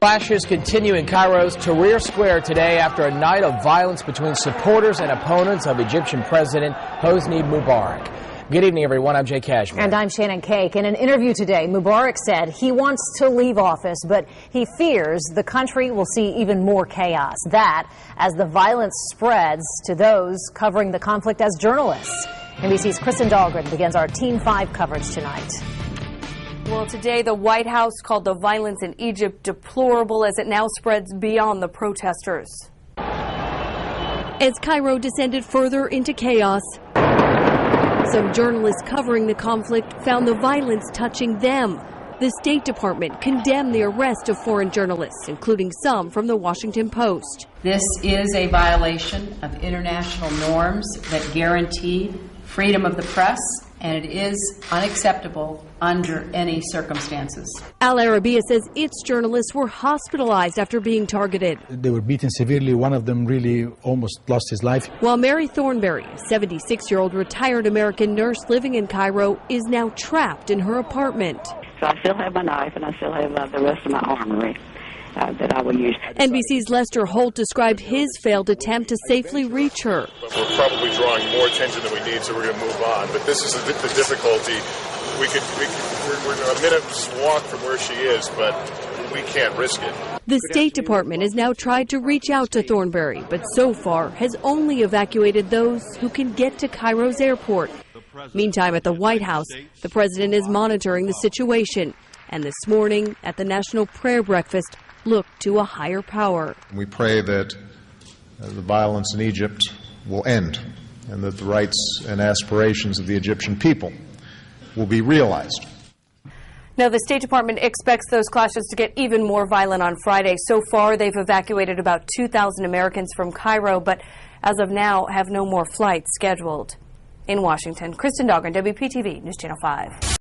Clashes continue in Cairo's Tahrir Square today after a night of violence between supporters and opponents of Egyptian President Hosni Mubarak. Good evening, everyone. I'm Jay Cashman. And I'm Shannon Cake. In an interview today, Mubarak said he wants to leave office, but he fears the country will see even more chaos. That as the violence spreads to those covering the conflict as journalists. NBC's Kristen Dahlgren begins our Team 5 coverage tonight. Well, today the White House called the violence in Egypt deplorable as it now spreads beyond the protesters. As Cairo descended further into chaos, some journalists covering the conflict found the violence touching them. The State Department condemned the arrest of foreign journalists, including some from the Washington Post. This is a violation of international norms that guarantee freedom of the press, and it is unacceptable under any circumstances. Al Arabiya says its journalists were hospitalized after being targeted. They were beaten severely. One of them really almost lost his life. While Mary Thornberry, a 76-year-old retired American nurse living in Cairo, is now trapped in her apartment. So I still have my knife and I still have the rest of my armory that I will use. NBC's Lester Holt described his failed attempt to safely reach her. We're probably drawing more attention than we need, so we're going to move on. But this is the difficulty. We're a minute's walk from where she is, but we can't risk it. The State Department has now tried to reach out to Thornberry, but so far has only evacuated those who can get to Cairo's airport. Meantime, at the White House, the president is monitoring the situation. And this morning, at the National Prayer Breakfast, looked to a higher power. We pray that the violence in Egypt will end and that the rights and aspirations of the Egyptian people will be realized. Now, the State Department expects those clashes to get even more violent on Friday. So far, they've evacuated about 2,000 Americans from Cairo, but as of now, have no more flights scheduled. In Washington, Kristen Dahlgren, WPTV News Channel 5.